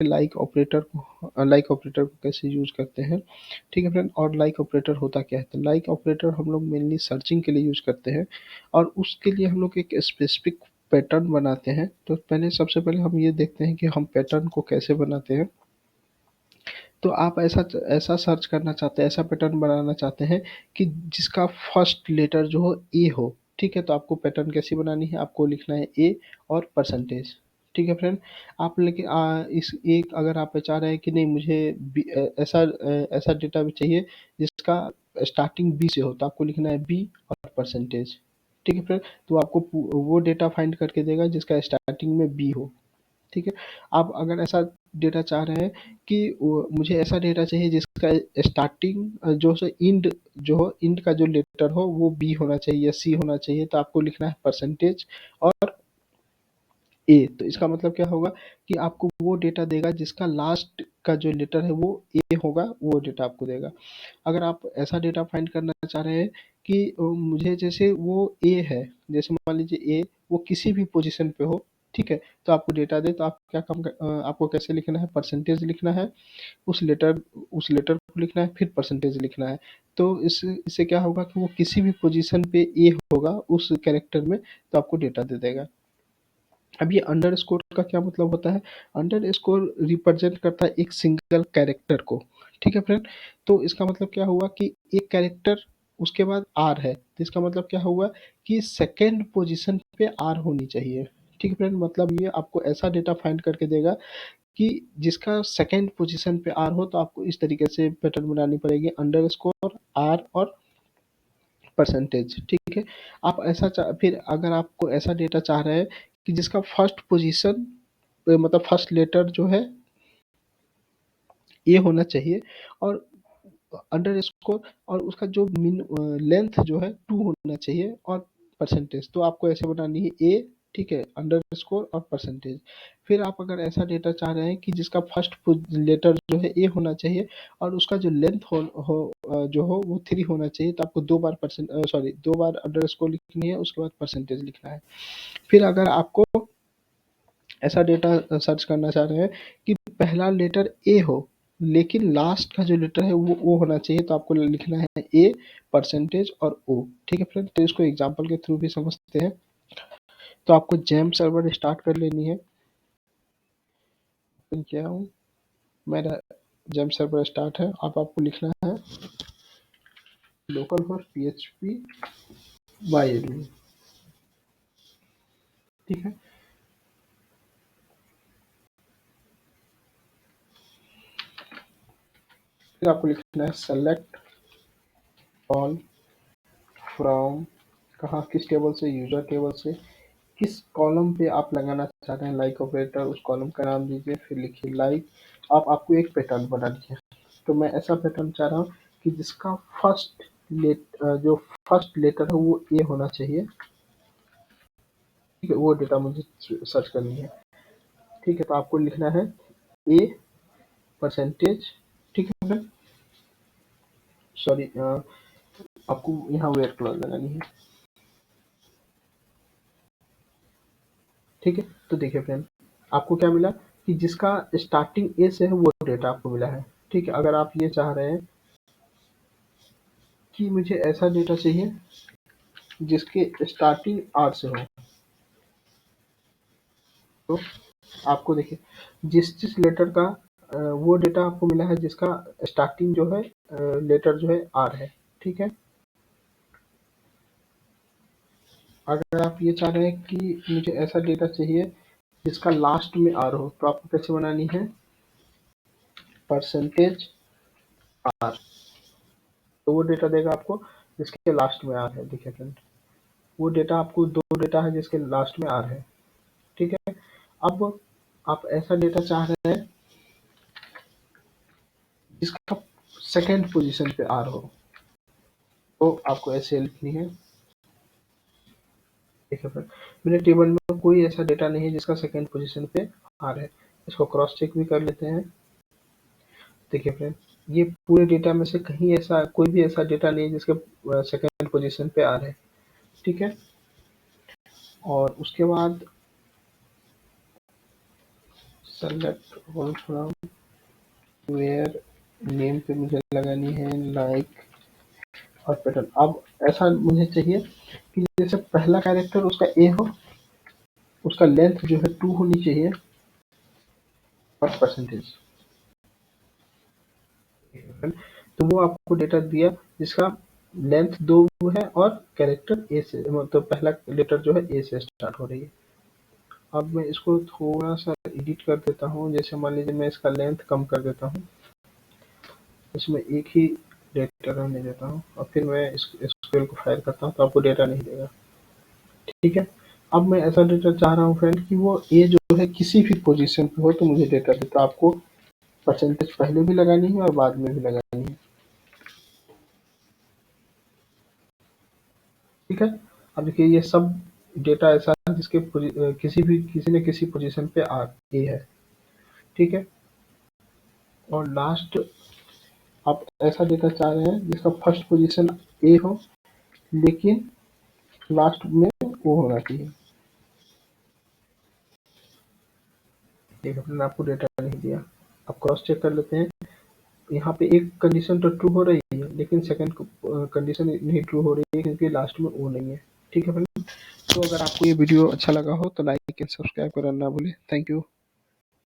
Like operator को कैसे use करते हैं। ठीक है फ्रेंड, और लाइक ऑपरेटर होता क्या है, तो लाइक ऑपरेटर हम लोग मेनली सर्चिंग के लिए यूज करते हैं, और उसके लिए हम लोग एक स्पेसिफिक पैटर्न बनाते हैं। तो पहले सबसे पहले हम ये देखते हैं कि हम पैटर्न को कैसे बनाते हैं। तो आप ऐसा ऐसा सर्च करना चाहते हैं, ऐसा पैटर्न बनाना चाहते हैं कि जिसका फर्स्ट लेटर जो हो ए हो। ठीक है, तो आपको पैटर्न कैसी बनानी है, आपको लिखना है ए और परसेंटेज। ठीक है फ्रेंड, आप लेकिन इस एक अगर आप चाह रहे हैं कि नहीं मुझे ऐसा डेटा भी चाहिए जिसका स्टार्टिंग बी से हो, तो आपको लिखना है बी और परसेंटेज। ठीक है फ्रेंड, तो आपको वो डेटा फाइंड करके देगा जिसका स्टार्टिंग में बी हो। ठीक है, आप अगर ऐसा डेटा चाह रहे हैं कि मुझे ऐसा डेटा चाहिए जिसका स्टार्टिंग जो से इंड जो हो, इंड का जो लेटर हो वो बी होना चाहिए या सी होना चाहिए, तो आपको लिखना है परसेंटेज और ए। तो इसका मतलब क्या होगा कि आपको वो डेटा देगा जिसका लास्ट का जो लेटर है वो ए होगा, वो डेटा आपको देगा। अगर आप ऐसा डेटा फाइंड करना चाह रहे हैं कि मुझे जैसे वो ए है, जैसे मान लीजिए ए वो किसी भी पोजीशन पे हो। ठीक है, तो आपको डेटा दे तो आप क्या आपको कैसे लिखना है, परसेंटेज लिखना है, उस लेटर को लिखना है, फिर परसेंटेज लिखना है। तो इससे क्या होगा कि वो किसी भी पोजीशन पे ए होगा उस कैरेक्टर में, तो आपको डेटा दे देगा। अब ये अंडरस्कोर का क्या मतलब होता है, अंडरस्कोर रिप्रेजेंट करता है एक सिंगल कैरेक्टर को। ठीक है फ्रेंड, तो इसका मतलब क्या हुआ कि एक कैरेक्टर उसके बाद आर है, तो इसका मतलब क्या हुआ कि सेकेंड पोजीशन पे आर होनी चाहिए। ठीक है फ्रेंड, मतलब ये आपको ऐसा डेटा फाइंड करके देगा कि जिसका सेकेंड पोजीशन पे आर हो, तो आपको इस तरीके से पैटर्न बनानी पड़ेगी, अंडरस्कोर आर और परसेंटेज। ठीक है, आप फिर अगर आपको ऐसा डेटा चाह रहे हैं कि जिसका फर्स्ट पोजीशन मतलब फर्स्ट लेटर जो है ये होना चाहिए, और अंडरस्कोर और उसका जो मिन लेंथ जो है 2 होना चाहिए, और परसेंटेज तो आपको ऐसे बनानी है ए। ठीक है, अंडरस्कोर और परसेंटेज। फिर आप अगर ऐसा डेटा चाह रहे हैं कि जिसका फर्स्ट लेटर जो है ए होना चाहिए, और उसका जो लेंथ जो हो वो 3 होना चाहिए, तो आपको 2 बार अंडरस्कोर लिखनी है, उसके बाद परसेंटेज लिखना है। फिर अगर आपको ऐसा डेटा सर्च करना चाह रहे हैं कि पहला लेटर ए हो लेकिन लास्ट का जो लेटर है वो ओ होना चाहिए, तो आपको लिखना है ए, परसेंटेज और ओ। ठीक है फ्रेंड, तो इसको एग्जांपल के थ्रू भी समझते हैं। तो आपको जेम सर्वर स्टार्ट कर लेनी है। ओपन किया हूँ, मेरा जेम सर्वर स्टार्ट है। अब आपको लिखना है लोकल होस्ट php y ठीक है, फिर आपको लिखना है सेलेक्ट ऑल फ्रॉम, कहाँ किस टेबल से, यूजर टेबल से, किस कॉलम पे आप लगाना चाह रहे हैं लाइक ऑपरेटर, उस कॉलम का नाम दीजिए, फिर लिखिए लाइक। आप आपको एक पैटर्न बनानी है, तो मैं ऐसा पैटर्न चाह रहा हूँ कि जिसका जो फर्स्ट लेटर है वो ए होना चाहिए। ठीक है, वो डेटा मुझे सर्च करनी है। ठीक है, तो आपको लिखना है ए, परसेंटेज। ठीक है, सॉरी आपको यहाँ वेयर क्लॉज लगानी है। ठीक है, तो देखिए फ्रेंड, आपको क्या मिला कि जिसका स्टार्टिंग ए से है वो डेटा आपको मिला है। ठीक है, अगर आप ये चाह रहे हैं कि मुझे ऐसा डेटा चाहिए जिसके स्टार्टिंग आर से हो, तो आपको देखिए जिस जिस लेटर का वो डेटा आपको मिला है जिसका स्टार्टिंग जो है लेटर जो है आर है। ठीक है, अगर आप ये चाह रहे हैं कि मुझे ऐसा डेटा चाहिए जिसका लास्ट में आर हो, तो आपको कैसे बनानी है, परसेंटेज आर, तो वो डेटा देगा आपको जिसके लास्ट में आर है। देखिए फ्रेंड, वो डेटा आपको 2 डेटा है जिसके लास्ट में आर है। ठीक है, अब आप ऐसा डेटा चाह रहे हैं जिसका सेकेंड पोजीशन पे आर हो, तो आपको ऐसे लिखनी है। ठीक है फ्रेंड, मेरे टेबल में कोई ऐसा डेटा नहीं है जिसका सेकेंड पोजीशन पे आर है। इसको क्रॉस चेक भी कर लेते हैं। देखिए फ्रेंड, ये पूरे डेटा में से कहीं ऐसा कोई भी ऐसा डेटा नहीं है जिसके सेकेंड पोजीशन पे आर है। ठीक है, और उसके बाद select all from where name पे मुझे लगानी है लाइक और पैटर्न। अब ऐसा मुझे चाहिए कि जैसे पहला कैरेक्टर उसका ए हो, उसका लेंथ जो है 2 होनी चाहिए और परसेंटेज। तो वो आपको डेटा दिया जिसका लेंथ 2 है और कैरेक्टर ए से, मतलब पहला लेटर जो है ए से स्टार्ट हो रही है। अब मैं इसको थोड़ा सा एडिट कर देता हूँ, जैसे मान लीजिए मैं इसका लेंथ कम कर देता हूँ, इसमें एक ही डेटा रहने देता हूँ और फिर मैं इस SQL को फायर करता हूँ तो आपको डेटा नहीं देगा। ठीक है, अब मैं ऐसा डेटा चाह रहा हूँ फ्रेंड कि वो ए जो है किसी भी पोजीशन पे हो तो मुझे डेटा दे, तो आपको परसेंटेज पहले भी लगानी है और बाद में भी लगानी है। ठीक है, अब देखिए ये सब डेटा ऐसा है जिसके किसी न किसी पोजीशन पे ए है। ठीक है, और लास्ट आप ऐसा डेटा चाह रहे हैं जिसका फर्स्ट पोजीशन ए हो लेकिन लास्ट में वो होना चाहिए। ठीक है, मैंने आपको डेटा नहीं दिया। अब क्रॉस चेक कर लेते हैं, यहाँ पे एक कंडीशन तो ट्रू हो रही है लेकिन सेकंड कंडीशन नहीं ट्रू हो रही है क्योंकि लास्ट में वो नहीं है। ठीक है फ्रेंड, तो अगर आपको ये वीडियो अच्छा लगा हो तो लाइक एंड सब्सक्राइब करना ना भूलें। Thank you.